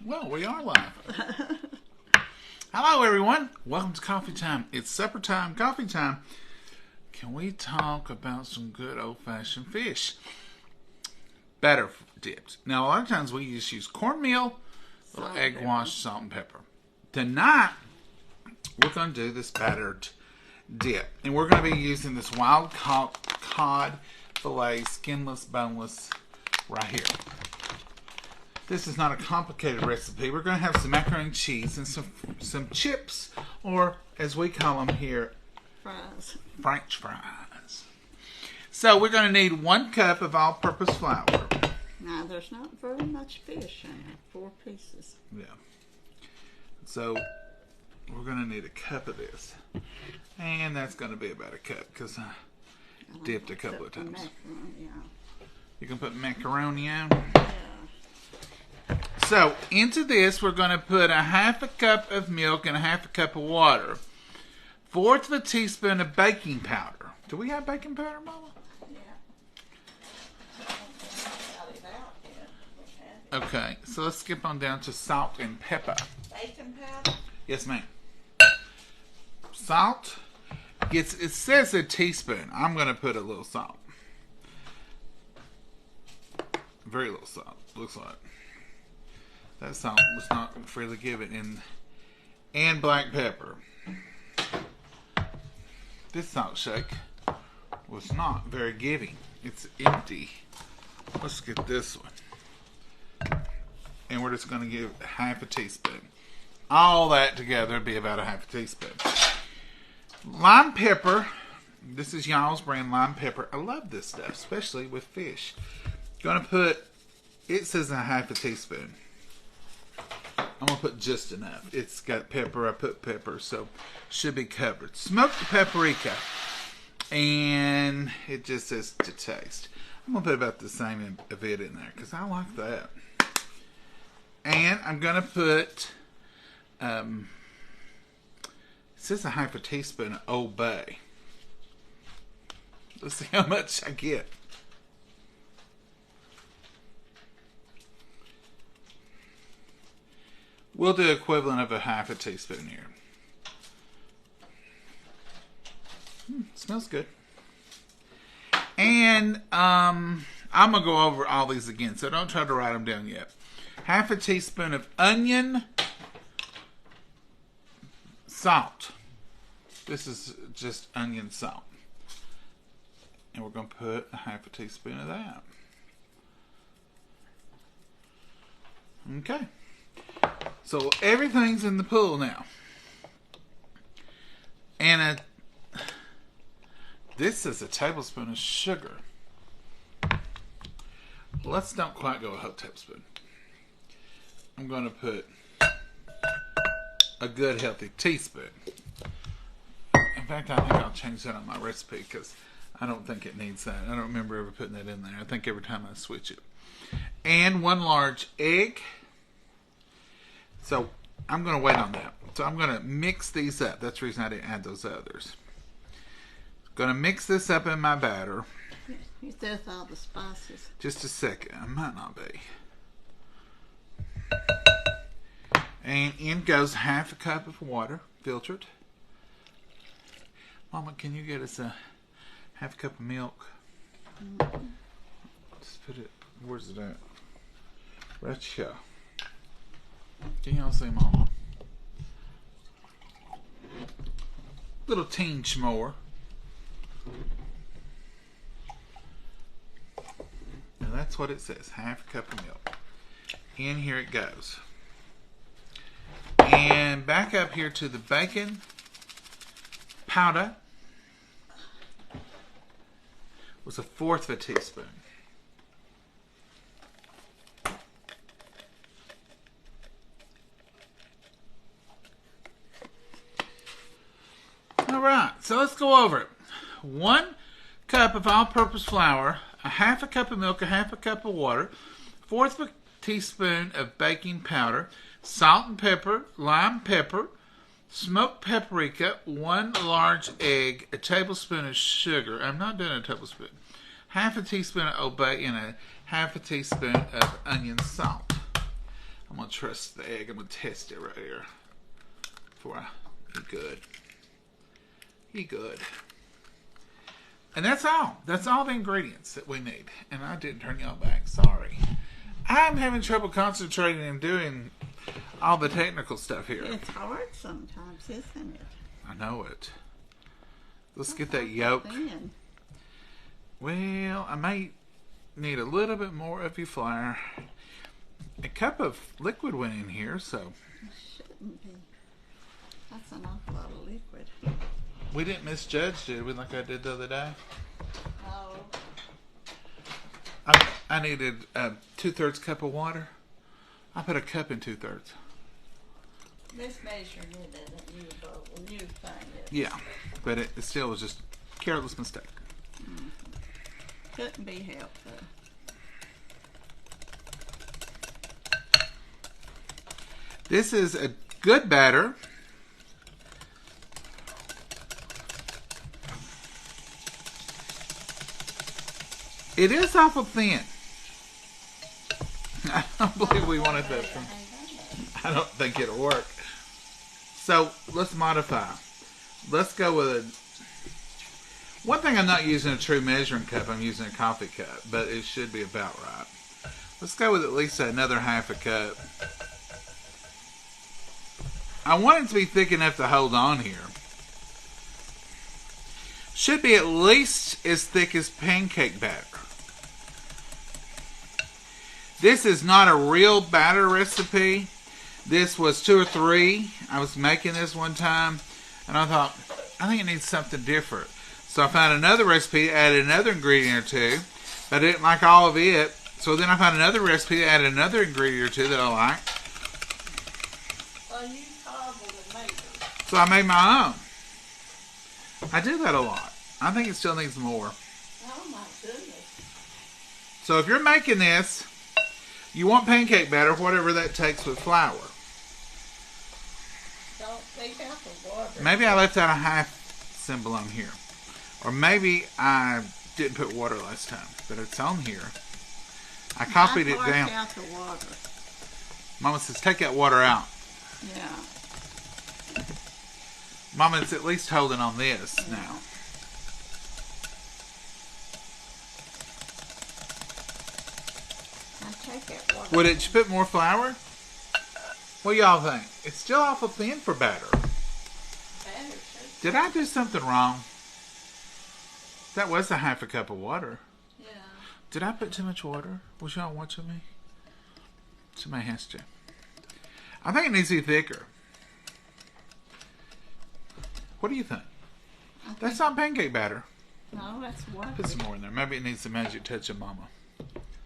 Well, we are live. Hello, everyone. Welcome to Coffee Time. It's supper time, coffee time. Can we talk about some good old-fashioned fish? Batter dipped. Now, a lot of times we just use cornmeal, little egg wash, salt, and pepper. Tonight, we're going to do this battered dip. And we're going to be using this wild cod fillet, skinless, boneless, right here. This is not a complicated recipe. We're going to have some macaroni and cheese and some chips, or as we call them here, fries. French fries. So we're going to need 1 cup of all-purpose flour. Now, there's not very much fish in it. 4 pieces. Yeah. So we're going to need a cup of this. And that's going to be about a cup because I dipped a couple of times. Macaroni, yeah. You can put macaroni on. Yeah. So, into this, we're going to put a 1/2 cup of milk and a 1/2 cup of water. 1/4 of a teaspoon of baking powder. Do we have baking powder, Mama? Yeah. Okay, so let's skip on down to salt and pepper. Baking powder? Yes, ma'am. Salt. It says a teaspoon. I'm going to put a little salt. Very little salt, looks like. That salt was not freely given. And black pepper. This salt shake was not very giving. It's empty. Let's get this one. And we're just going to give 1/2 teaspoon. All that together would be about a 1/2 teaspoon. Lime pepper. This is y'all's brand lime pepper. I love this stuff, especially with fish. Going to put, it says a 1/2 teaspoon. I'm going to put just enough. It's got pepper. I put pepper, so should be covered. Smoked paprika. And it just says to taste. I'm going to put about the same of it in there because I like that. And I'm going to put, it says a 1/2 teaspoon of Old Bay. Let's see how much I get. We'll do equivalent of a 1/2 teaspoon here. Smells good. And I'm going to go over all these again, so don't try to write them down yet. 1/2 teaspoon of onion salt. This is just onion salt. And we're going to put a 1/2 teaspoon of that. Okay. So everything's in the pool now. And this is a tablespoon of sugar. Let's not quite go a whole tablespoon. I'm going to put a good healthy teaspoon. In fact, I think I'll change that on my recipe because I don't think it needs that. I don't remember ever putting that in there. I think every time I switch it. And 1 large egg. So I'm going to wait on that. So I'm going to mix these up. That's the reason I didn't add those others. Going to mix this up in my batter. You threw all the spices. Just a second. I might not be. And in goes 1/2 cup of water, filtered. Mama, can you get us a 1/2 cup of milk? Just put it, where's it at? Right here. Can y'all see Mama? Little tinge more. Now that's what it says, 1/2 cup of milk. And here it goes. And back up here to the baking powder was 1/4 of a teaspoon. Alright, so let's go over it. 1 cup of all-purpose flour, a 1/2 cup of milk, a 1/2 cup of water, 1/4 of a teaspoon of baking powder, salt and pepper, lime pepper, smoked paprika, 1 large egg, a tablespoon of sugar. I'm not doing a tablespoon. 1/2 teaspoon of Old Bay and a 1/2 teaspoon of onion salt. I'm going to trust the egg. I'm going to test it right here. Before I eat good. Eat good. And that's all. That's all the ingredients that we need. And I didn't turn y'all back. Sorry. I'm having trouble concentrating and doing all the technical stuff here. It's hard sometimes, isn't it? I know it. Let's get that yolk. Well, I may need a little bit more of your flour. A cup of liquid went in here, so. It shouldn't be. That's an awful lot of liquid. We didn't misjudge, did we, like I did the other day? No. I needed a 2/3 cup of water. I put a cup in 2/3. This measuring it in a new bowl, a new thing. Yeah, but it still was just a careless mistake. Mm-hmm. Couldn't be helped, though. This is a good batter. It is awful thin. I don't believe we wanted that thin. I don't think it'll work. So let's modify. Let's go with a. One thing, I'm not using a true measuring cup. I'm using a coffee cup, but it should be about right. Let's go with at least another half a cup. I want it to be thick enough to hold on here. Should be at least as thick as pancake batter. This is not a real batter recipe. This was 2 or 3. I was making this one time, and I thought, I think it needs something different. So I found another recipe, added another ingredient or two, but I didn't like all of it. So then I found another recipe, added another ingredient or two that I liked. Well, you cobbled and made it. So I made my own. I do that a lot. I think it still needs more. Oh my goodness. So if you're making this, you want pancake batter, whatever that takes with flour. Don't take out the water. Maybe I left out a half symbol on here. Or maybe I didn't put water last time, but it's on here. I copied it down. Out the water. Mama says, take that water out. Yeah. Mama, it's at least holding on this now. Take that water. Would it put more flour? What y'all think? It's still awful thin for batter. Did I do something wrong? That was a half a cup of water. Yeah. Did I put too much water? Was y'all watching me? Somebody has to. I think it needs to be thicker. What do you think? That's not pancake batter. No, that's water. Put some more in there. Maybe it needs the magic touch of Mama.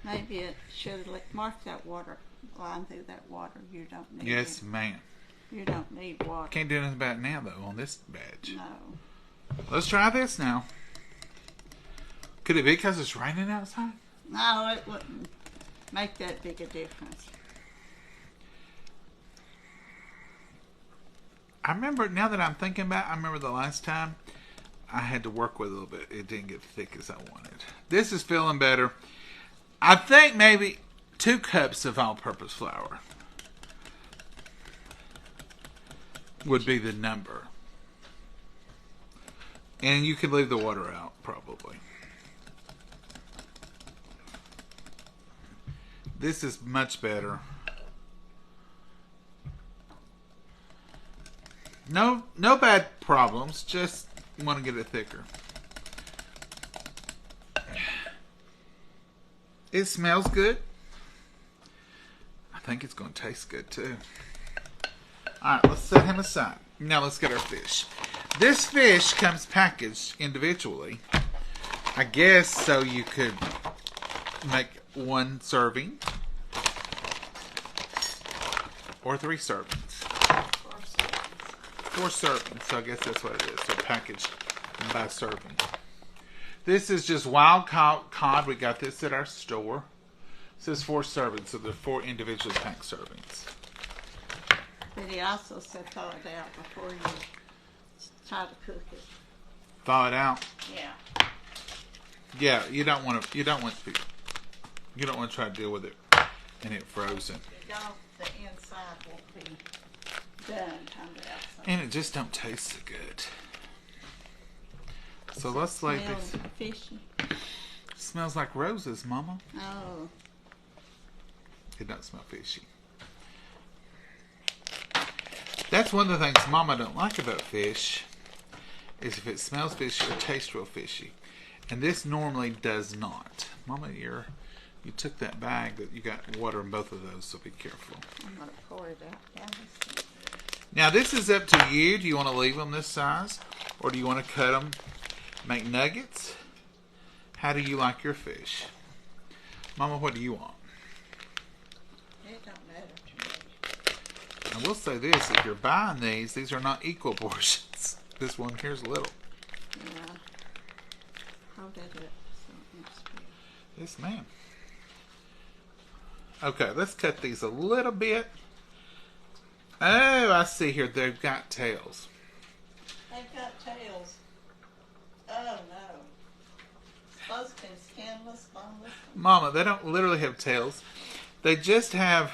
Maybe it should have marked that water line through that water. You don't need Yes, it. ma'am. You don't need water. Can't do anything about it now, though, on this batch. No. Let's try this now. Could it be because it's raining outside? No, it wouldn't make that big a difference. I remember, now that I'm thinking about it, I remember the last time I had to work with it a little bit. It didn't get thick as I wanted. This is feeling better. I think maybe 2 cups of all-purpose flour would be the number. And you could leave the water out, probably. This is much better. No bad problems. Just want to get it thicker. It smells good. I think it's going to taste good too. Alright, let's set him aside. Now let's get our fish. This fish comes packaged individually. I guess so you could make 1 serving. Or 3 servings. 4 servings. So I guess that's what it is. So packaged by serving. This is just wild cod. We got this at our store. It says 4 servings, so they're 4 individually packed servings. But he also said thaw it out before you try to cook it. Thaw it out. Yeah. Yeah, you don't want to try to deal with it and it frozen. Don't the inside won't be done on the outside. And it just don't taste so good. So let's lay this. Fishy. Smells like roses, Mama. Oh. It doesn't smell fishy. That's one of the things Mama don't like about fish, is if it smells fishy or tastes real fishy. And this normally does not. Mama, you took that bag that you got water in both of those, so be careful. I'm going to pour it out. Yeah, now this is up to you. Do you want to leave them this size? Or do you want to cut them, make nuggets? How do you like your fish? Mama, what do you want? it don't matter to me. I will say this, if you're buying these are not equal portions. This one here's little. Yeah. Hold that up so it won't spill. Yes, ma'am. Okay, let's cut these a little bit. Oh, I see here. They've got tails. They've got tails. Oh, no. Supposed to be skinless, boneless. Mama, they don't literally have tails. They just have...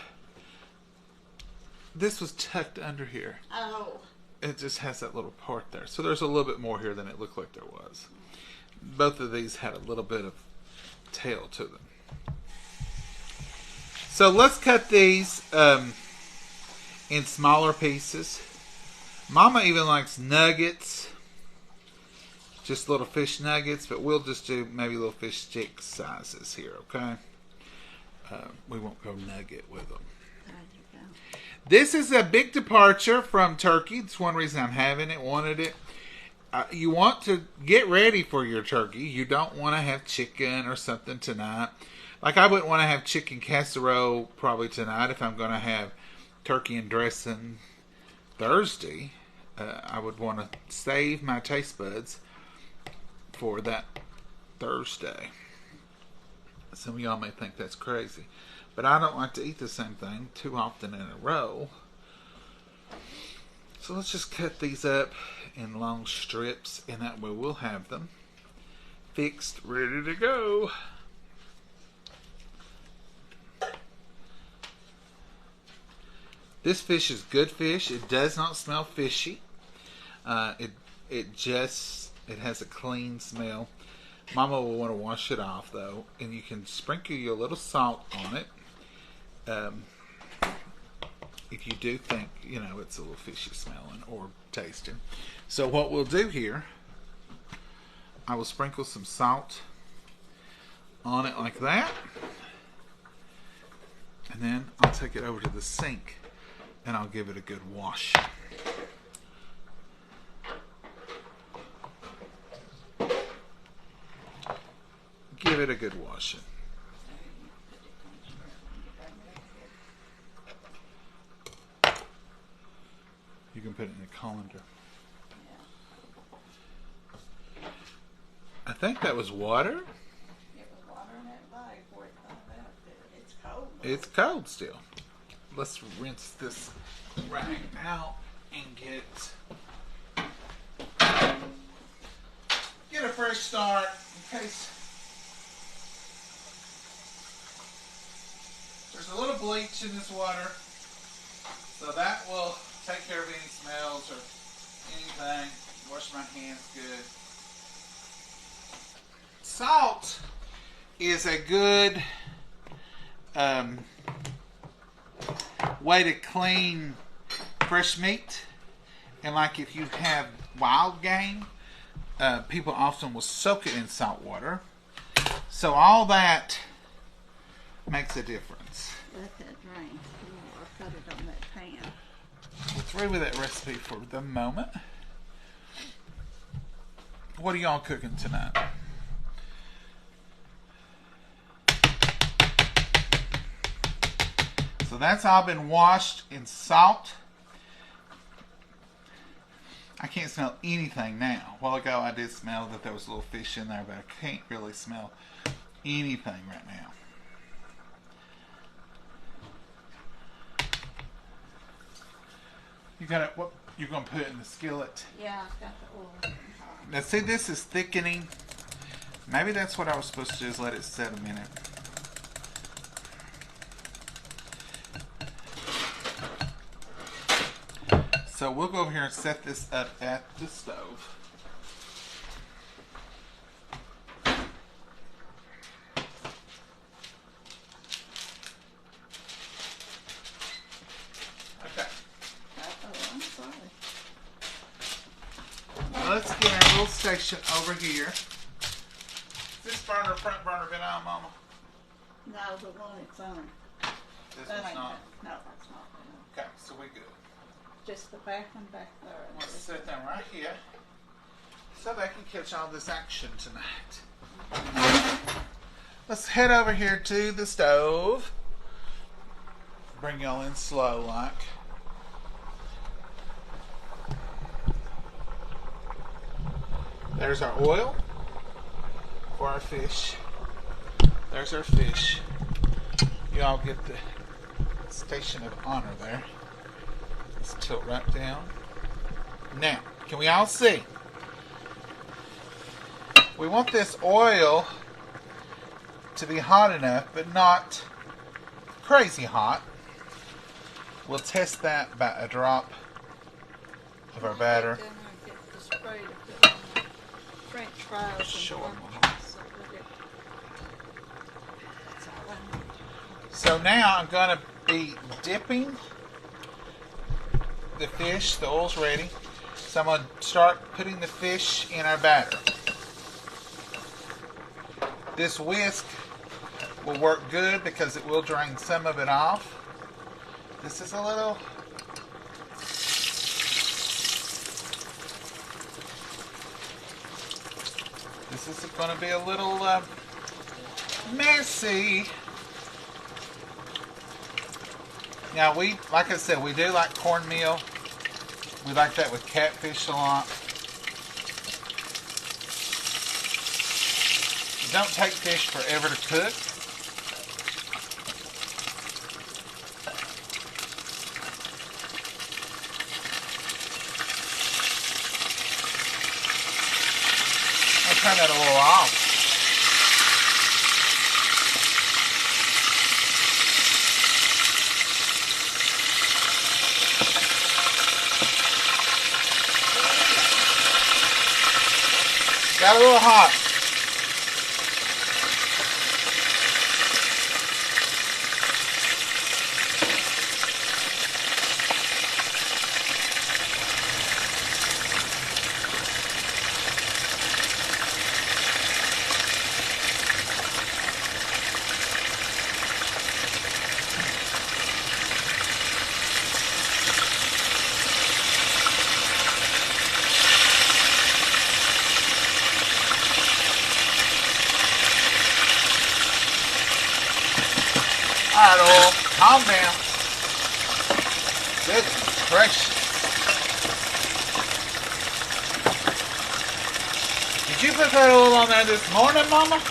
This was tucked under here. Oh. It just has that little part there. So there's a little bit more here than it looked like there was. Both of these had a little bit of tail to them. So let's cut these in smaller pieces. Mama even likes nuggets. Just little fish nuggets, but we'll just do maybe little fish stick sizes here, okay? We won't go nugget with them. There you go. This is a big departure from turkey. It's one reason I'm having it, wanted it. You want to get ready for your turkey. You don't want to have chicken or something tonight. Like I wouldn't want to have chicken casserole probably tonight if I'm going to have turkey and dressing Thursday. I would want to save my taste buds for that Thursday. Some of y'all may think that's crazy. But I don't like to eat the same thing too often in a row. So let's just cut these up in long strips, and that way we'll have them fixed, ready to go. This fish is good fish. It does not smell fishy. It has a clean smell. Mama will want to wash it off though, and you can sprinkle you a little salt on it. If you do think, it's a little fishy smelling or tasting. So what we'll do here, I will sprinkle some salt on it like that. And then I'll take it over to the sink and I'll give it a good wash. Give it a good washing. You can put it in a colander. I think that was water. It was water in that bag before it found out that it's cold. It's cold still. Let's rinse this rag out and get a fresh start in case there's a little bleach in this water, so that will take care of any smells or anything. Wash my hands good. Salt is a good way to clean fresh meat. And like if you have wild game, people often will soak it in salt water. So all that makes a difference. Let that drain. Or put it on that pan. We're through with that recipe for the moment. What are y'all cooking tonight? So that's all been washed in salt. I can't smell anything now. A while ago I did smell that there was a little fish in there, but I can't really smell anything right now. You got it. What you're gonna put it in the skillet? Yeah, I've got the oil. Now see, this is thickening. Maybe that's what I was supposed to do, is let it set a minute. So we'll go over here and set this up at the stove. Okay. Uh-oh, I'm sorry. Let's get our little station over here. Is this burner, front burner been on, Mama? No, the one it's on. This That one's ain't not. been- No, it's not. Okay, so we good. Just the back one back there. Let's set them right here so they can catch all this action tonight. Let's head over here to the stove. Bring y'all in slow like. There's our oil for our fish. There's our fish. Y'all get the station of honor there. Let's tilt right down. Now, can we all see? We want this oil to be hot enough, but not crazy hot. We'll test that by a drop of our batter. Get the spray to put on the French fries and Sure. onions, so we'll get- that's all I need. So now I'm going to be dipping the fish. The oil's ready. So I'm going to start putting the fish in our batter. This whisk will work good because it will drain some of it off. This is a little... This is going to be a little messy. Now like I said, we do like cornmeal. We like that with catfish a lot. Don't take fish forever to cook. I'll turn that a little off. Got a little hot. Alright, oil, calm down. Goodness gracious. Did you put that oil on there this morning, Mama?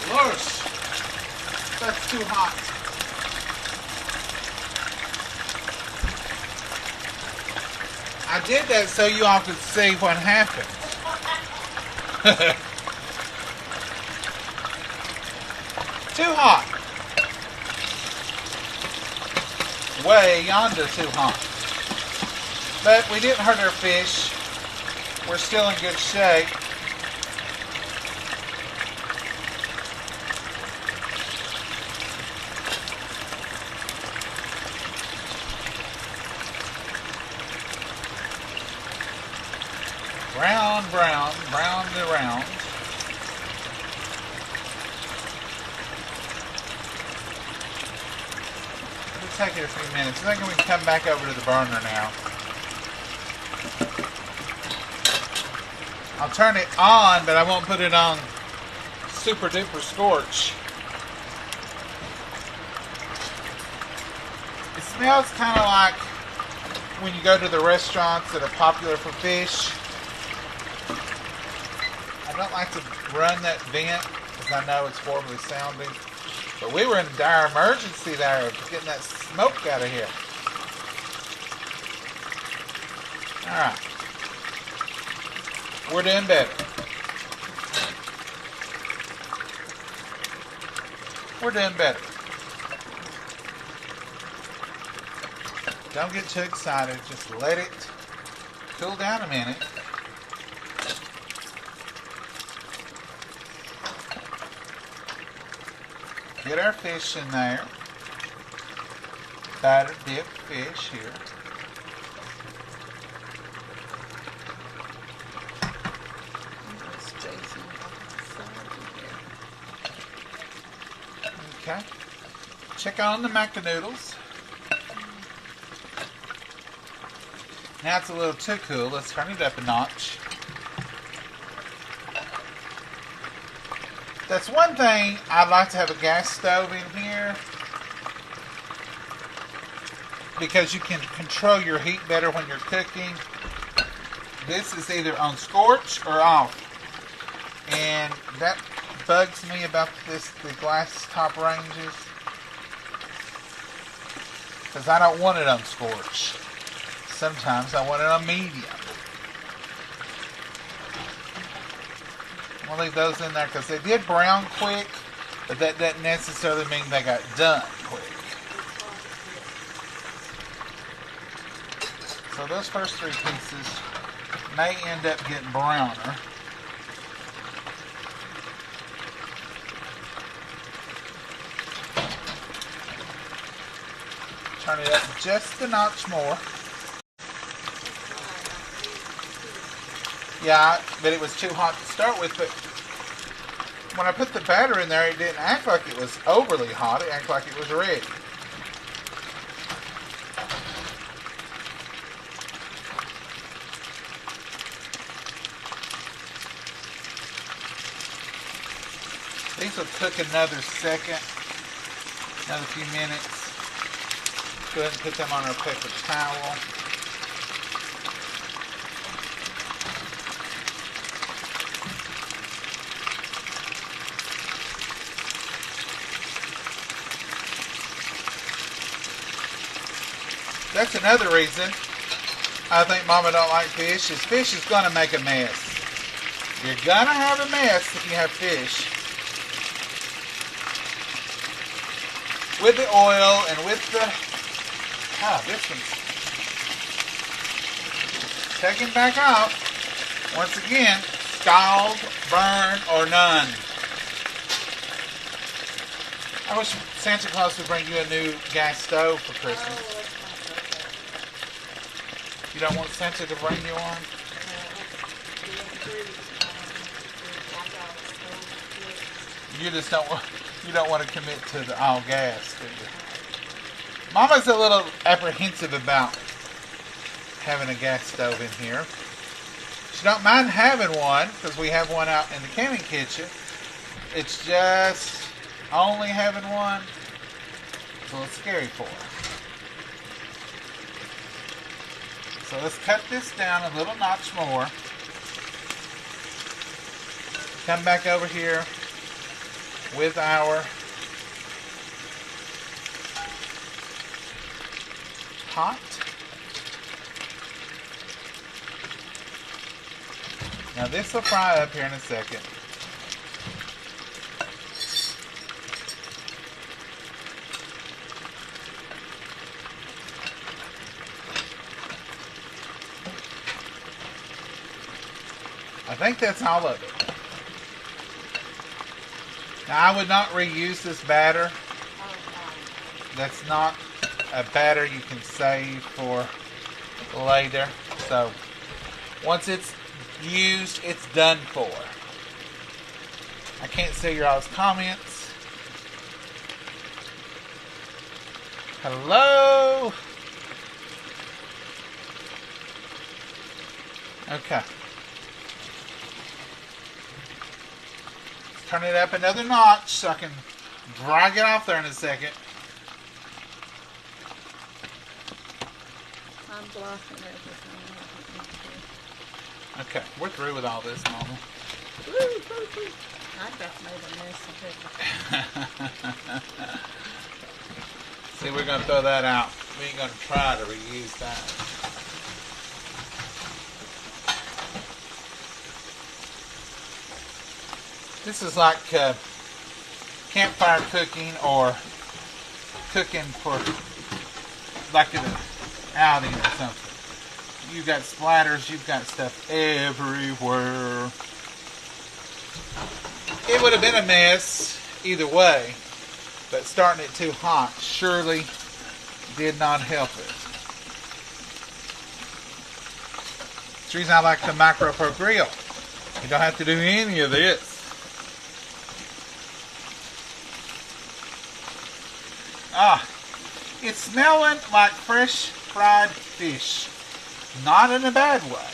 Lord, that's too hot. I did that so you all could see what happened. Too hot. Way yonder too hot. But we didn't hurt our fish. We're still in good shape. Brown, brown, brown to round. It'll take it a few minutes. I think we can come back over to the burner now. I'll turn it on, but I won't put it on super duper scorch. It smells kind of like when you go to the restaurants that are popular for fish. I don't like to run that vent because I know it's horribly sounding. But we were in dire emergency there of getting that smoke out of here. Alright. We're doing better. We're doing better. Don't get too excited. Just let it cool down a minute. Get our fish in there. Battered dipped fish here. Okay. Check on the macaroons. Now it's a little too cool. Let's turn it up a notch. That's one thing I'd like to have a gas stove in here, because you can control your heat better when you're cooking. This is either on scorch or off. And that bugs me about the glass top ranges, because I don't want it on scorch. Sometimes I want it on medium. I'm going to leave those in there because they did brown quick, but that doesn't necessarily mean they got done quick. So those first three pieces may end up getting browner. Turn it up just a notch more. Yeah, but it was too hot to start with. But when I put the batter in there, it didn't act like it was overly hot. It acted like it was ready. These will cook another second, another few minutes. Go ahead and put them on our paper towel. That's another reason I think Mama don't like fish. Is fish is going to make a mess. You're going to have a mess if you have fish. With the oil and with the... this one's taken back off. Once again, scald, burn, or none. I wish Santa Claus would bring you a new gas stove for Christmas. You don't want Santa to bring you one? You just don't want to commit to the all gas, do you? Mama's a little apprehensive about having a gas stove in here. She don't mind having one because we have one out in the camping kitchen. It's just only having one, it's a little scary for her. So let's cut this down a little notch more. Come back over here with our pot. Now this will fry up here in a second. I think that's all of it. Now I would not reuse this batter. That's not a batter you can save for later. So once it's used, it's done for. I can't see your all's comments. Hello? Okay. Turn it up another notch so I can drag it off there in a second. I'm blocking everything. Okay, we're through with all this, Mama. I just made a mess of it. See, we're going to throw that out. We ain't going to try to reuse that. This is like campfire cooking, or cooking for like outing or something. You've got splatters, you've got stuff everywhere. It would have been a mess either way, but starting it too hot surely did not help it. That's the reason I like the Micro Pro Grill. You don't have to do any of this. Ah, it's smelling like fresh fried fish. Not in a bad way.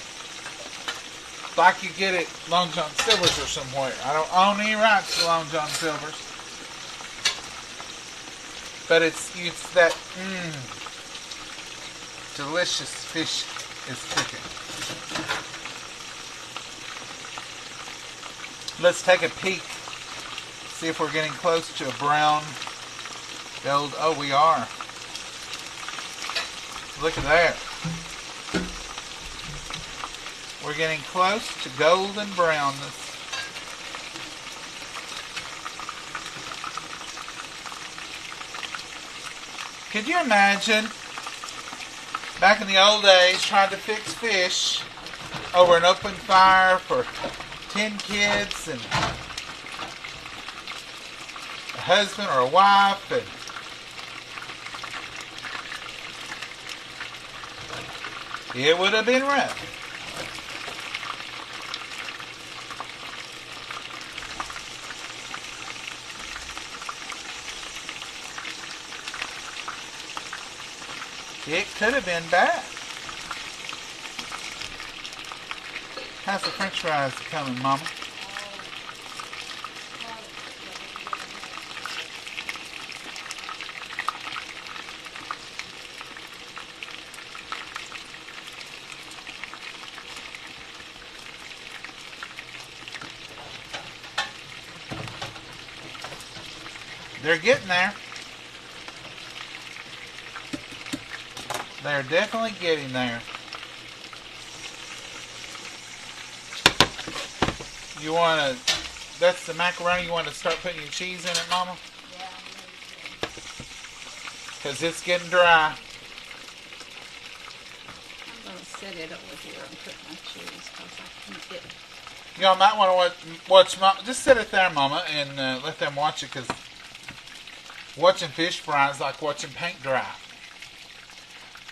Like you get it Long John Silver's or somewhere. I don't own any rights to Long John Silver's. But it's that delicious fish is cooking. Let's take a peek. See if we're getting close to a brown gold. Oh, we are. Look at that. We're getting close to golden brownness. Could you imagine back in the old days trying to fix fish over an open fire for 10 kids and a husband or a wife, and it would have been rough. It could have been bad. How's the french fries coming, Mama? They're getting there. They're definitely getting there. You want to, that's the macaroni, you want to start putting your cheese in it, Mama? Yeah. Because it's getting dry. I'm going to set it over here and put my cheese because I can't get it. Y'all might want to watch Mama. Just sit it there, Mama, and let them watch it, because watching fish fry is like watching paint dry.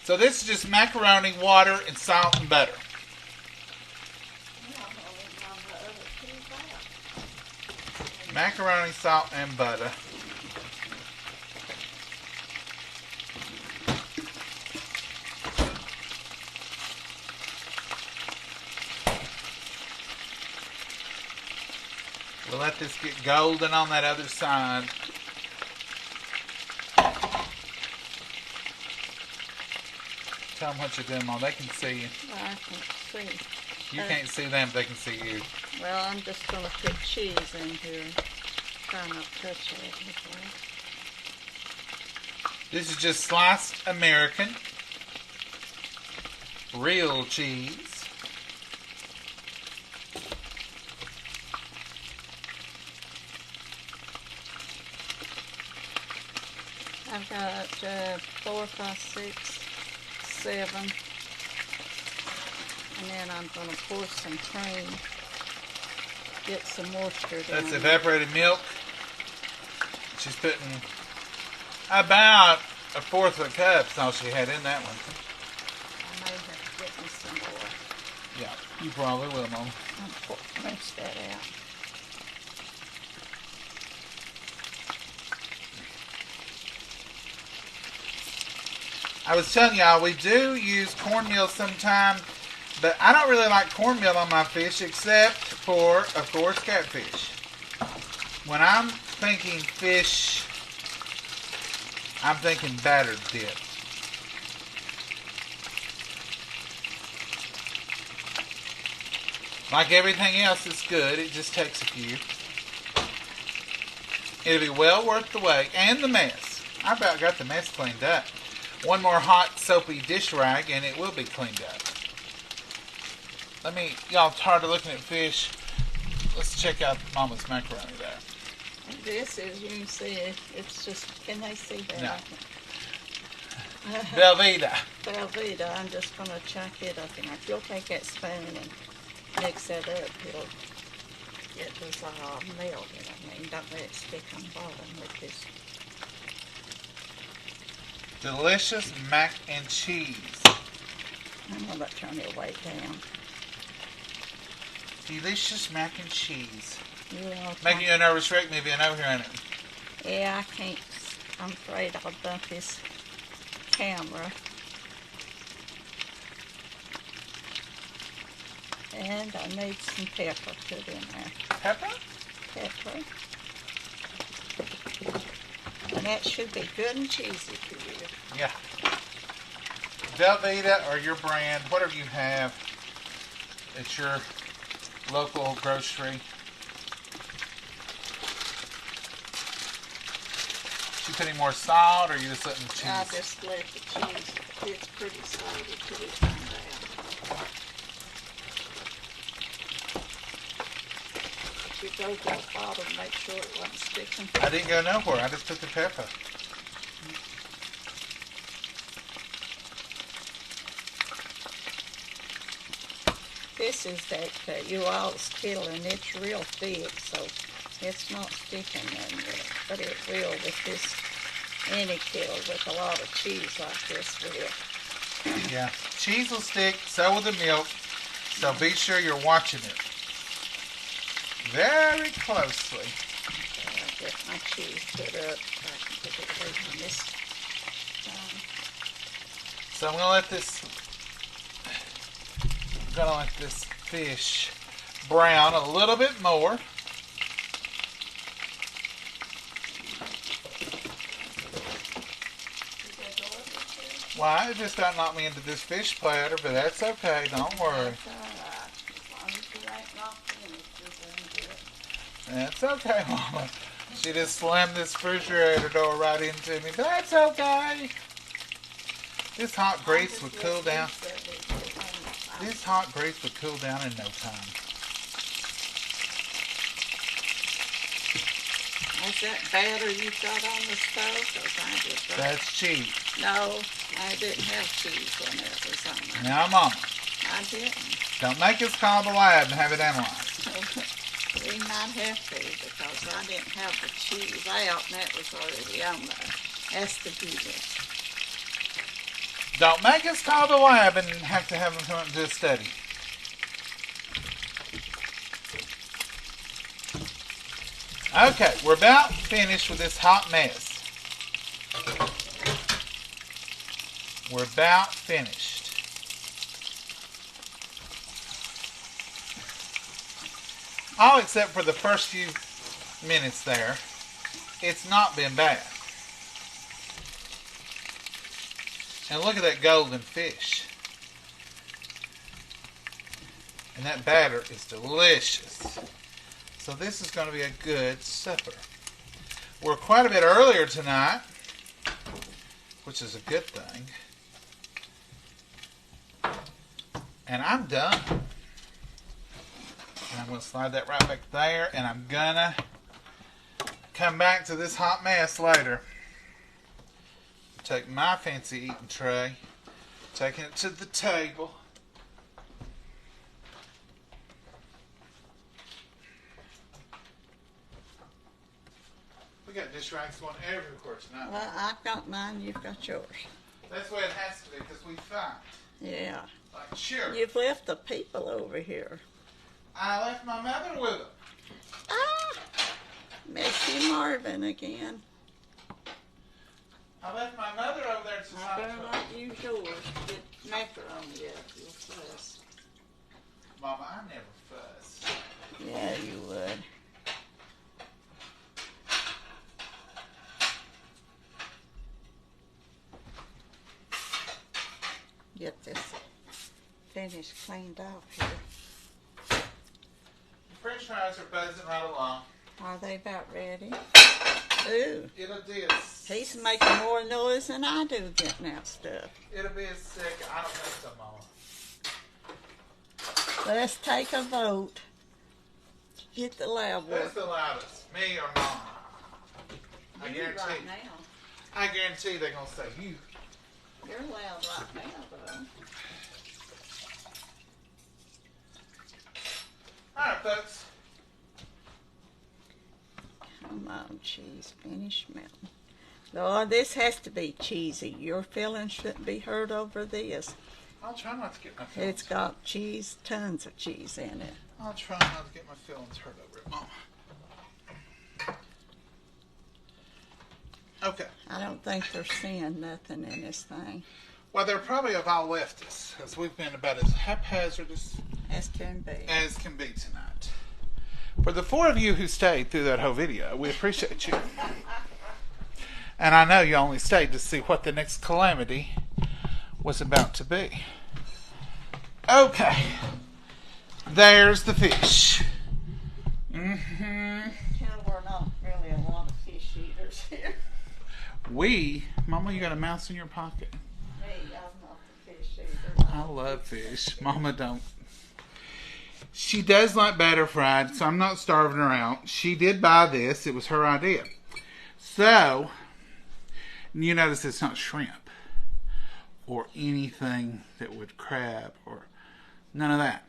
So this is just macaroni, water, and salt and butter. Macaroni, salt, and butter. We'll let this get golden on that other side. Tell them what you're doing, Mom. They can see you. Well, I can't see. You can't see them, they can see you. Well, I'm just going to put cheese in here. Try not to touch it. Okay. This is just sliced American. Real cheese. I've got 4, 5, 6, 7. And then I'm going to pour some cream. Get some moisture down. That's evaporated milk. She's putting about 1/4 of a cup. That's all she had in that one. I may have to get me some more. Yeah, you probably will, Mom. I'll rinse that out. I was telling y'all, we do use cornmeal sometimes, but I don't really like cornmeal on my fish except for, of course, catfish. When I'm thinking fish, I'm thinking battered dipped. Like everything else is good, it just takes a few. It'll be well worth the wait and the mess. I about got the mess cleaned up. One more hot, soapy dish rag and it will be cleaned up. Y'all tired of looking at fish? Let's check out Mama's macaroni there. This is, you can see it, it's just, can they see that? No. Velveeta. Velveeta. I'm just going to chuck it up in there. If you'll take that spoon and mix it up, it'll get dissolved, melted. I mean, don't let it stick on the bottom with this. Delicious mac and cheese. I'm going to turn it way down. Delicious mac and cheese. Yeah, Making you nervous, Rick? Maybe an over here in it. yeah, I can't. I'm afraid I'll bump this camera. And I need some pepper put in there. Pepper? Pepper. And that should be good and cheesy for you. Yeah. Velveeta or your brand, whatever you have at your local grocery. You put any more salt, or you just letting the cheese? I just let the cheese. It's pretty salty till it comes out. If you go to the bottom, make sure it wasn't sticking. I didn't go nowhere. I just put the pepper. This is that you all's kettle, and it's real thick, so it's not sticking in there. But it will with this, any kettle with a lot of cheese like this will. Yeah. Cheese will stick, so will the milk. So be sure you're watching it very closely. I'll get my cheese put up so I can put it away from this. So I'm gonna let this fish brown a little bit more. Why? It just got knocked me into this fish platter, but that's okay. Don't worry. That's all right. As long as you ain't knocked finished, you're doing good. That's okay, Mama. She just slammed this refrigerator door right into me. That's okay. This hot grease would cool down. This hot grease would cool down in no time. Is that batter you got on the stove? 'Cause I just got. That's cheese. No, I didn't have cheese when it was on there. Now, Mama, I didn't. don't make us call the lab and have it analyzed. We might have to because I didn't have the cheese out and that was already on there. That's the beauty. Don't make us call the lab and have to have them come up and do a study. Okay, we're about finished with this hot mess. We're about finished. All except for the first few minutes there. It's not been bad. And look at that golden fish. And that batter is delicious. So this is going to be a good supper. We're quite a bit earlier tonight, which is a good thing. And I'm done. And I'm going to slide that right back there, and I'm going to come back to this hot mess later. Take my fancy eating tray, taking it to the table. We got dish rags going everywhere tonight. Well, I've got mine, you've got yours. That's the way it has to be because we fight. Yeah. Like, sure. You've left the people over here. I left my mother with them. Ah! Messy Marvin again. I left my mother over there to I better not use yours to get macaroni yet. You'll fuss. Mama, I never fuss. Yeah, you would. Get this finished, cleaned off here. The french fries are buzzing right along. Are they about ready? Ooh. It'll be He's making more noise than I do getting out stuff. It'll be a second. I don't think so, Mama. Let's take a vote. Get the loud Who's one. the loudest? Me or Mama? I guarantee. Right now. I guarantee they're gonna say you. You're loud right now, though. Alright, folks. Come on, cheese. Finish melting. Lord, this has to be cheesy. Your feelings shouldn't be hurt over this. I'll try not to get my feelings It's got cheese, tons of cheese in it. I'll try not to get my feelings hurt over it, Mama. Okay. I don't think they're seeing nothing in this thing. Well, they're probably have all left us, because we've been about as haphazard As can be. tonight. For the 4 of you who stayed through that whole video, we appreciate you. And I know you only stayed to see what the next calamity was about to be. Okay. There's the fish. Mm-hmm. Tell we're not really a lot of fish eaters here. Mama, you got a mouse in your pocket? Me, I'm not the fish eater. I love fish. Mama don't. She does like batter fried, so I'm not starving her out. She did buy this. It was her idea. So, you notice it's not shrimp or anything that would crab or none of that.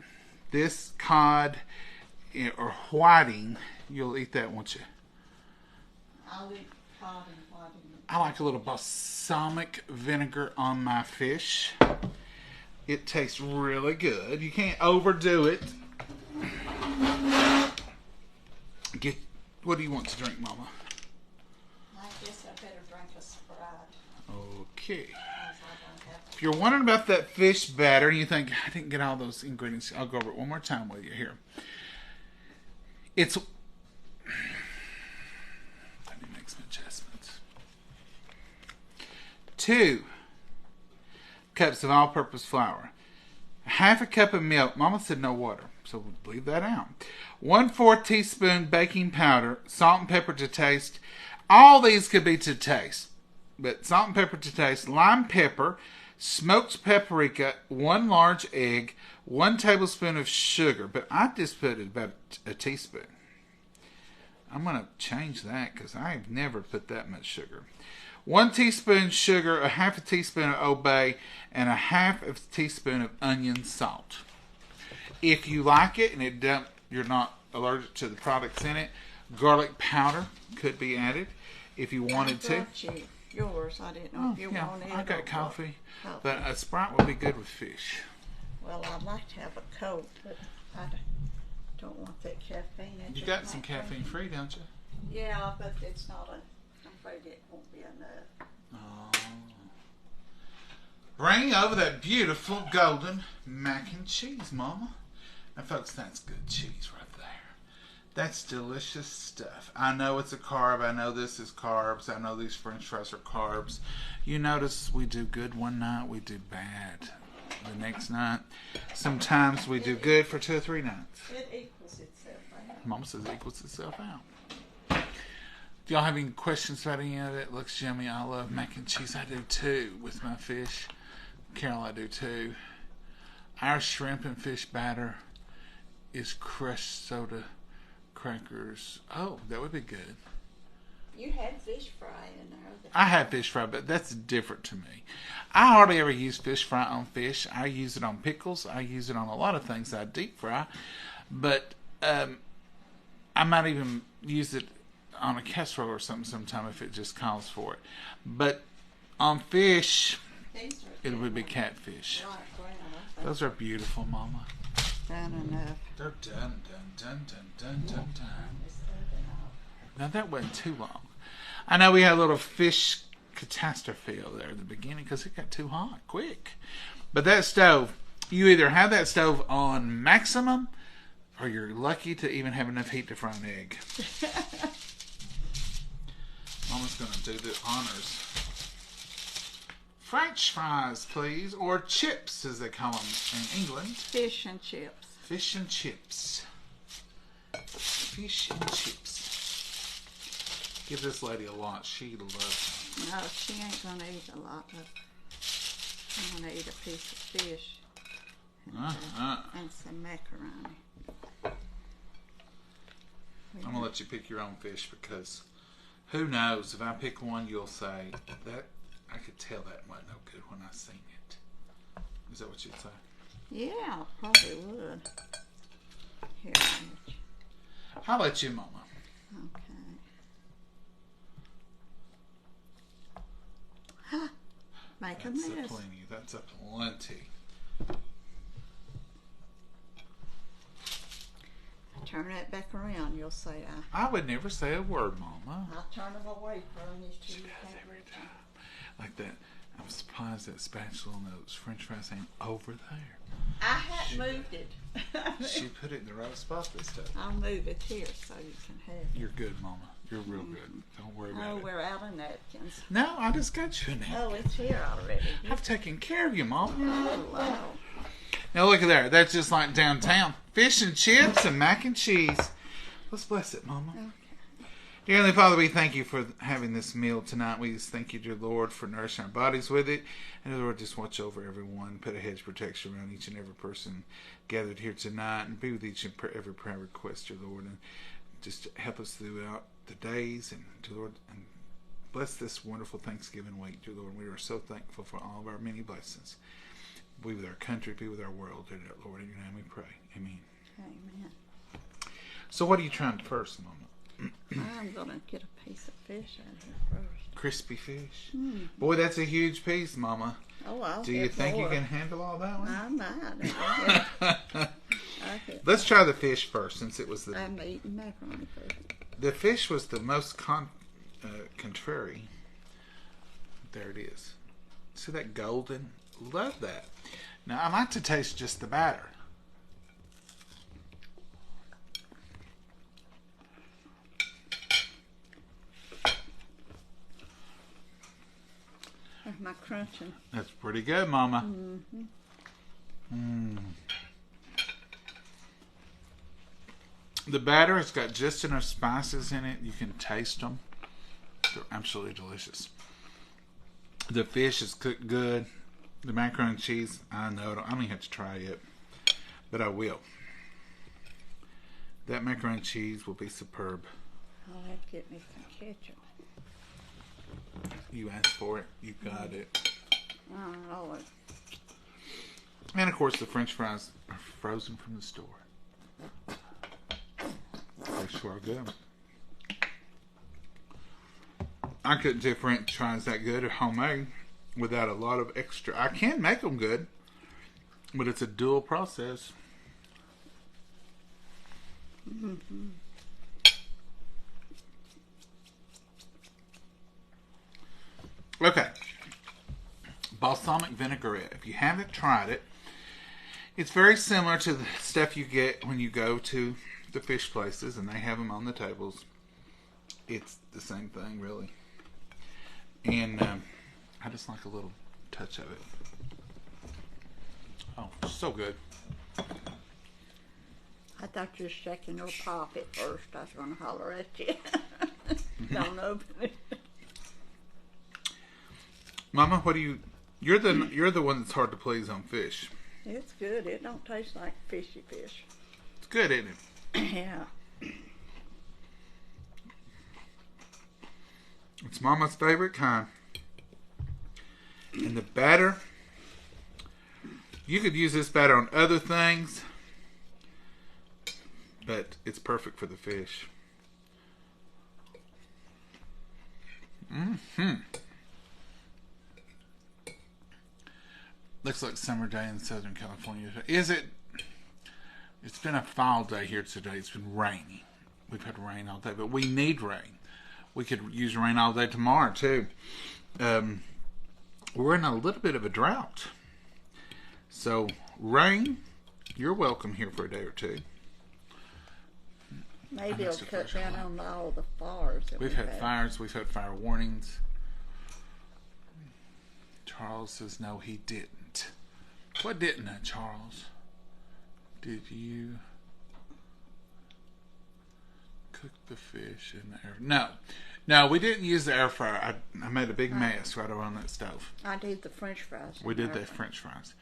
This cod or whiting, you'll eat that, won't you? I'll eat cod and whiting. I like a little balsamic vinegar on my fish. It tastes really good. You can't overdo it. What do you want to drink, Mama? I guess I better drink a Sprite. Okay. If you're wondering about that fish batter and you think, I didn't get all those ingredients, I'll go over it one more time with you here. Let me make some adjustments. 2 cups of all-purpose flour. Half a cup of milk. Mama said no water, so we'll leave that out. 1/4 teaspoon baking powder. Salt and pepper to taste. All these could be to taste, but salt and pepper to taste. Lime pepper. Smoked paprika. 1 large egg. 1 tablespoon of sugar, but I just put about a teaspoon. I'm going to change that because I've never put that much sugar. 1 teaspoon sugar, a half a teaspoon of Old Bay, and a half a teaspoon of onion salt. If you like it and you're not allergic to the products in it, garlic powder could be added if you wanted to. Yours, I didn't know if you wanted it. I got coffee, but a Sprite would be good with fish. Well, I'd like to have a Coke, but I don't want that caffeine. You got some caffeine free, don't you? Yeah, but it's not I'm afraid it won't be enough. Oh. Bring over that beautiful golden mac and cheese, Mama. Now, folks, that's good cheese right there. That's delicious stuff. I know it's a carb. I know this is carbs. I know these French fries are carbs. You notice we do good one night, we do bad the next night. Sometimes we do good for 2 or 3 nights. It equals itself out. Mama says it equals itself out. Do y'all have any questions about any of it? Looks yummy. I love mac and cheese. I do too with my fish. Carol, I do too. Our shrimp and fish batter is crushed soda crackers. Oh, that would be good. You had fish fry in there. I have fish fry, but that's different to me. I hardly ever use fish fry on fish. I use it on pickles. I use it on a lot of things I deep fry. But I might even use it on a casserole or something sometime if it just calls for it. But on fish, it would be catfish. Those are beautiful, Mama. Done enough. They're done. Now that wasn't too long. I know we had a little fish catastrophe over there at the beginning because it got too hot quick. But that stove, you either have that stove on maximum or you're lucky to even have enough heat to fry an egg. Mama's going to do the honors. French fries, please, or chips as they call them in England. Fish and chips. Fish and chips. Fish and chips. Give this lady a lot. She loves them. No, she ain't going to eat a lot of. I'm going to eat a piece of fish and some macaroni. I'm going to let you pick your own fish because who knows, if I pick one, you'll say, that I I could tell that wasn't no good when I seen it. Is that what you'd say? Yeah, probably would. Here, How about you, Mama? Okay. Make a That's a mess. plenty. That's a plenty. Turn that back around. You'll say I would never say a word, Mama. I'll turn them away from you. She does every time. Like that. I'm surprised that spatula and those French fries ain't over there. I hadn't moved it. She put it in the right spot this time. I'll move it here so you can have it. You're good, Mama. You're real good. Don't worry about Oh, it. we're out of napkins. No, I just got you a napkin. Oh, it's here already. I've taken care of you, Mama. Oh, wow. Now look at there. That's just like downtown. Fish and chips and mac and cheese. Let's bless it, Mama. Okay. Dear Heavenly Father, we thank you for having this meal tonight. We just thank you, dear Lord, for nourishing our bodies with it. And, dear Lord, just watch over everyone. Put a hedge of protection around each and every person gathered here tonight. And be with each and every prayer request, dear Lord. And just help us throughout the days. And, dear Lord, and bless this wonderful Thanksgiving week, dear Lord. We are so thankful for all of our many blessings. Be with our country, be with our world, dear Lord. In your name we pray. Amen. Amen. So what are you trying first, Mama? I'm going to get a piece of fish out here first. Crispy fish? Mm. Boy, that's a huge piece, Mama. Oh, I'll Do you get think more. you can handle all that one? I might. Let's try the fish first, since it was the I'm eating macaroni first. the fish was the most contrary. There it is. See that golden? Love that. Now I like to taste just the batter. There's my crunching. That's pretty good, Mama. Mm-hmm. Mm. The batter has got just enough spices in it. You can taste them. They're absolutely delicious. The fish is cooked good. The macaroni and cheese, I know. I don't even have to try it. But I will. That macaroni and cheese will be superb. I'll have to get me some ketchup. You asked for it. You got it. I don't know it. And of course the French fries are frozen from the store. They sure are good. I couldn't do French fries that good at homemade without a lot of extra. I can make them good, but it's a dual process. Mm-hmm. Okay. Balsamic vinaigrette. If you haven't tried it, it's very similar to the stuff you get when you go to the fish places and they have them on the tables. It's the same thing, really. And I just like a little touch of it. Oh, so good. I thought you were shaking your pop at first. I was going to holler at you. Don't open it. Mama, what do you? You're the one that's hard to please on fish. It's good. It don't taste like fishy fish. It's good, isn't it? Yeah. It's Mama's favorite kind. And the batter, you could use this batter on other things, but it's perfect for the fish. Mm-hmm. Looks like summer day in Southern California. Is it? It's been a foul day here today. It's been rainy. We've had rain all day, but we need rain. We could use rain all day tomorrow, too. We're in a little bit of a drought. So, rain, you're welcome here for a day or two. Maybe it'll cut down on all the fires that We've had fires. We've had fire warnings. Charles says no, he didn't. What didn't I, Charles? Did you cook the fish in the air? No, we didn't use the air fryer. I made a big mess right around that stove. I did the French fries. We did the French fries.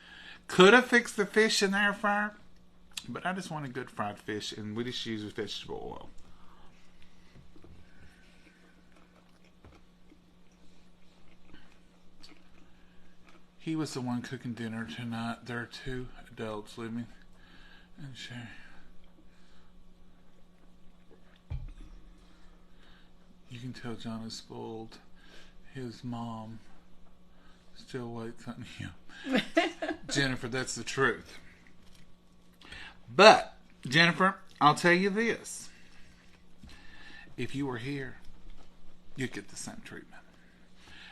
Could have fixed the fish in the air fryer, but I just wanted good fried fish, and we just use vegetable oil. He was the one cooking dinner tonight. There are 2 adults living and Sherry. You can tell John is spoiled. His mom still waits on him. Jennifer, that's the truth. But, Jennifer, I'll tell you this. If you were here, you'd get the same treatment.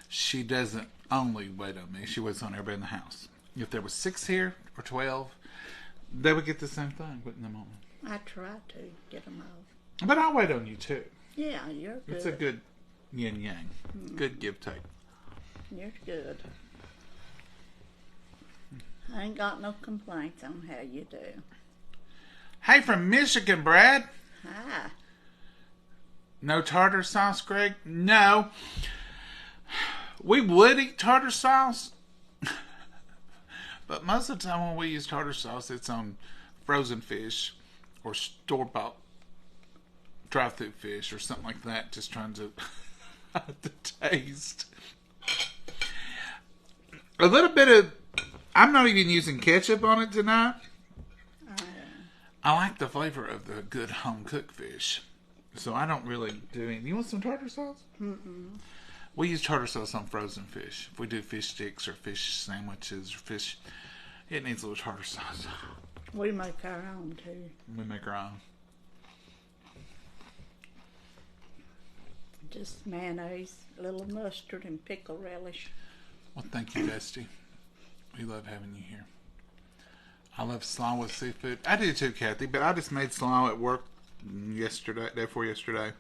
She doesn't only wait on me. She waits on everybody in the house. If there was 6 here, or 12, they would get the same thing, wouldn't they, Mama? I try to get them off. But I wait on you, too. Yeah, you're good. It's a good yin-yang. Good give-take. You're good. I ain't got no complaints on how you do. Hey, from Michigan, Brad. Hi. No tartar sauce, Greg? No. We would eat tartar sauce. But most of the time when we use tartar sauce, it's on frozen fish or store-bought dry-food fish or something like that. Just trying to the taste. A little bit of... I'm not even using ketchup on it tonight. I like the flavor of the good home-cooked fish. So I don't really do any... You want some tartar sauce? Mm-mm. We use tartar sauce on frozen fish. If we do fish sticks or fish sandwiches or fish... It needs a little tartar sauce. We make our own, too. We make our own. Just mayonnaise, a little mustard, and pickle relish. Well, thank you, Dusty. We love having you here. I love slaw with seafood. I do too, Kathy, but I just made slaw at work yesterday, day before yesterday.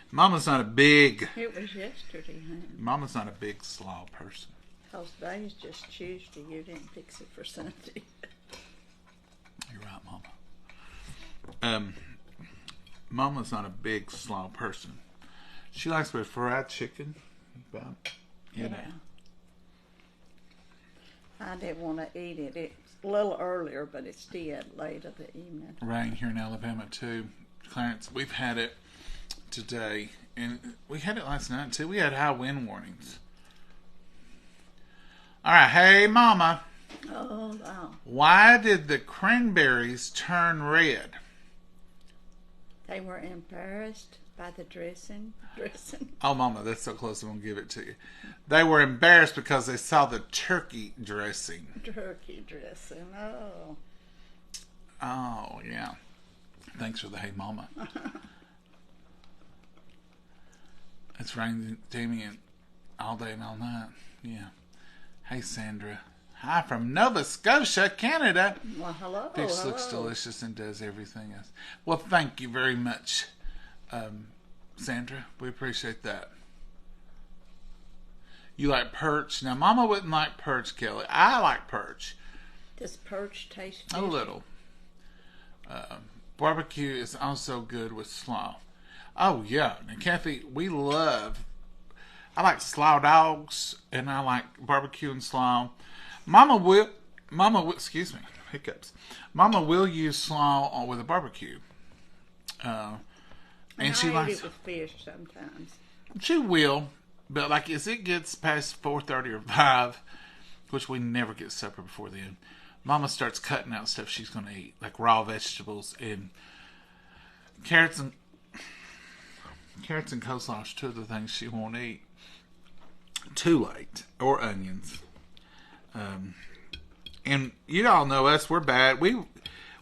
Mama's not a big... It was yesterday, honey. Mama's not a big slaw person. Because today's just Tuesday. You didn't fix it for Sunday. You're right, Mama. Mama's not a big slaw person. She likes with fried chicken, but you know. I didn't want to eat it. It's a little earlier, but it's still late of the evening. Rain here in Alabama too, Clarence. We've had it today, and we had it last night too. We had high wind warnings. All right, hey Mama. Oh, wow. Why did the cranberries turn red? They were embarrassed by the dressing. Oh, Mama, that's so close. I'm gonna give it to you. They were embarrassed because they saw the turkey dressing. Turkey dressing. Oh. Oh, yeah. Thanks for the hey, Mama. It's raining, Damien, all day and all night. Yeah. Hey, Sandra. Hi from Nova Scotia, Canada. Well, hello. Fish hello. looks delicious and does everything else. Well, thank you very much, Sandra. We appreciate that. You like perch? Now, Mama wouldn't like perch, Kelly. I like perch. Does perch taste A fishy? little. Barbecue is also good with slaw. Oh, yeah. And Kathy, I like slaw dogs, and I like barbecue and slaw. Mama will, excuse me, hiccups. Mama will use slaw with a barbecue. And she I likes eat it with fish sometimes. She will, but like as it gets past 4:30 or 5, which we never get supper before then, Mama starts cutting out stuff she's going to eat, like raw vegetables and carrots and coleslaw are 2 of the things she won't eat too late, or onions. And you all know us, we're bad. We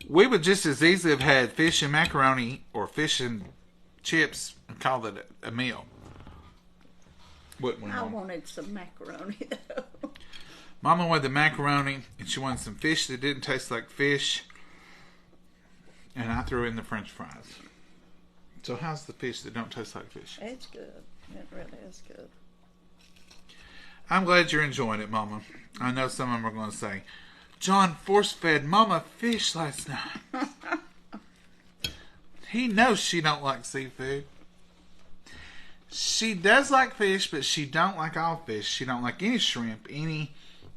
would just as easily have had fish and macaroni or fish and chips and called it a meal. Wouldn't we, I Mama? wanted some macaroni, though. Mama wanted the macaroni, and she wanted some fish that didn't taste like fish. And I threw in the French fries. So how's the fish that don't taste like fish? It's good. It really is good. I'm glad you're enjoying it, Mama. I know some of them are going to say, John force-fed Mama fish last night. He knows she don't like seafood. She does like fish, but she don't like all fish. She don't like any shrimp, any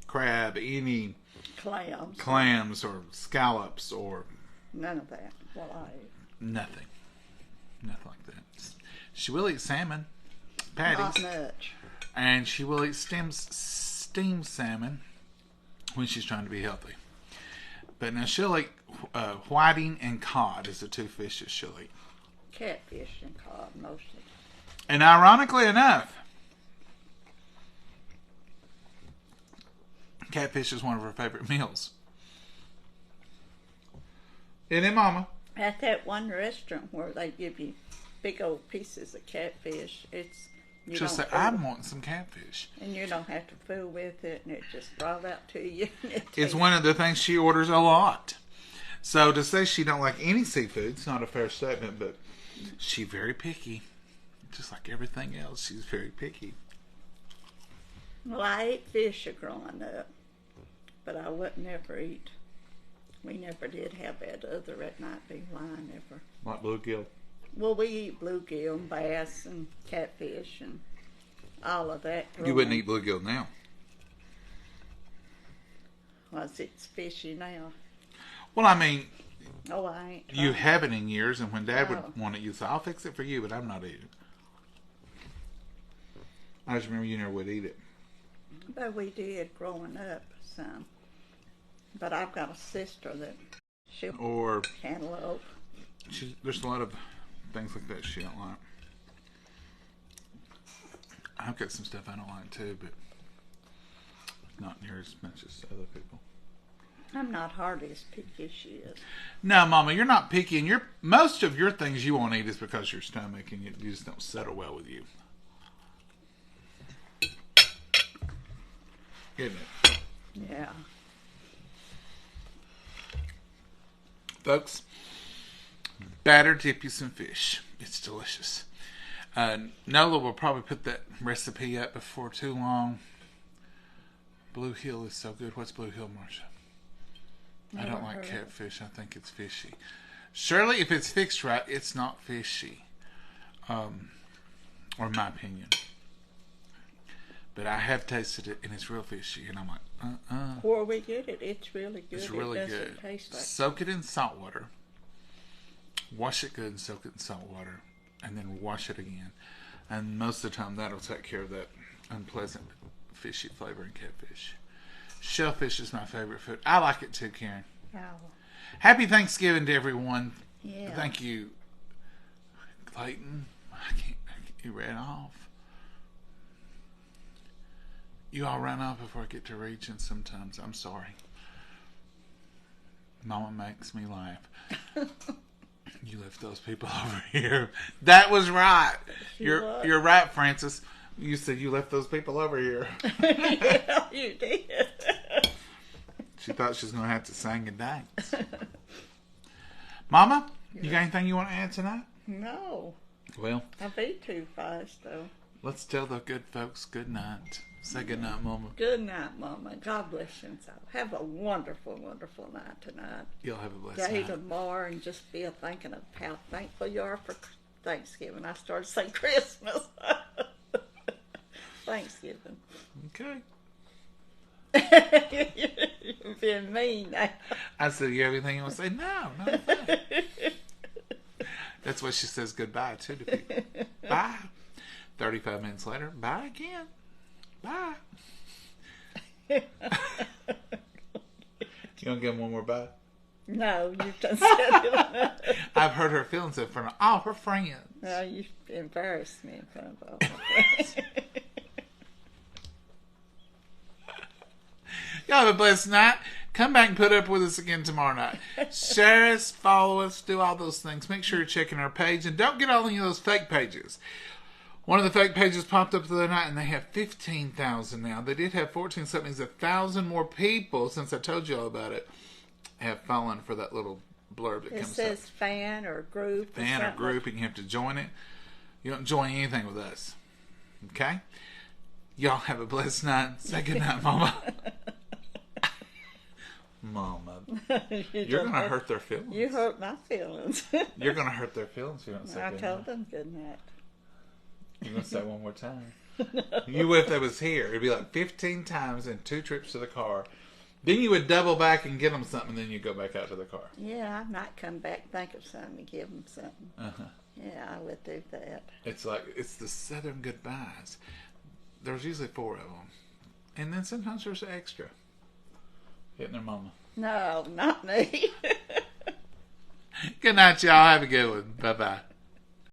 crab, any clams or scallops or none of that. Well, I eat. Nothing like that. She will eat salmon, patties. Not much. And she will eat steamed salmon. when she's trying to be healthy. But now she'll eat whiting and cod is the two fishes she'll eat. Catfish and cod mostly. And ironically enough, catfish is one of her favorite meals. Isn't it, Mama? At that one restaurant where they give you big old pieces of catfish, She'll say, I'm wanting some catfish. And you don't have to fool with it, and it just brought out to you. It's one of the things she orders a lot. So to say she don't like any seafood, it's not a fair statement, but she's very picky. Just like everything else, she's very picky. Well, I ate fish growing up, but I wouldn't never eat. We never did have that other. It might be why I never. Like bluegill. Well, we eat bluegill and bass and catfish and all of that. You wouldn't eat bluegill now. Well, it's fishy now. Well, I mean, oh, I ain't. You haven't in years, and when Dad would want it, you'd say, I'll fix it for you, but I'm not eating it. I just remember you never would eat it. But we did growing up some. But I've got a sister that she'll cantaloupe. There's a lot of things like that she don't like. I've got some stuff I don't like too, but not near as much as other people. I'm not hardly as picky as she is. No, Mama, you're not picky, and most of your things you won't eat is because your stomach and you just don't settle well with you. Isn't it? Yeah. Folks, Battered Dipped Fish. It's delicious. Nola will probably put that recipe up before too long. Blue Hill is so good. What's Blue Hill, Marcia? I don't like catfish. I think it's fishy. Surely, if it's fixed right, it's not fishy. Or in my opinion. But I have tasted it, and it's real fishy. And I'm like, Where we get it, it's really good. It's really good. Taste like soak it in salt water. Wash it good and soak it in salt water. And then wash it again. And most of the time, that'll take care of that unpleasant fishy flavor in catfish. Shellfish is my favorite food. I like it too, Karen. Oh. Happy Thanksgiving to everyone. Yeah. Thank you, Clayton. I can't you ran off. You all run off before I get to reaching sometimes. I'm sorry. Mama makes me laugh. You left those people over here. That was right. You're right, Francis. You said you left those people over here. Yeah, you did. She thought she was going to have to sing and dance. Mama, you got anything you want to add tonight? No. Well, I beat too fast, though. Let's tell the good folks good night. Say good night, Mama. Good night, Mama. God bless you. And so have a wonderful, wonderful night tonight. You'll have a blessed Day night. tomorrow, and just be thinking of how thankful you are for Thanksgiving. I started saying Christmas. Thanksgiving. Okay. You've been mean now. I said, you have anything you want to say? No, not a thing. That's why she says goodbye, too, to people. Bye. 35 minutes later, bye again. Bye. You want to give them one more bye? No, you've done said it. I've heard her feelings in front of all her friends. No, you've embarrassed me in front of all my friends. Y'all have a blessed night. Come back and put up with us again tomorrow night. Share us, follow us, do all those things. Make sure you're checking our page. And don't get all any of those fake pages. One of the fake pages popped up the other night, and they have 15,000 now. They did have 14 something. 1,000 more people, since I told you all about it, have fallen for that little blurb that comes up. It says fan or group. Fan or group, and you have to join it. You don't join anything with us. Okay? Y'all have a blessed night. Say good night, Mama. Mama. You're going to hurt their feelings. You hurt my feelings. You're going to hurt their feelings if you don't say good night. I told them good night. You're going to say it one more time. You would if they was here. It'd be like 15 times in 2 trips to the car. Then you would double back and get them something, and then you go back out to the car. Yeah, I might come back, think of something, and give them something. Uh-huh. Yeah, I would do that. It's like, it's the Southern goodbyes. There's usually 4 of them. And then sometimes there's extra. Hitting their mama. No, not me. Good night, y'all. Have a good one. Bye-bye.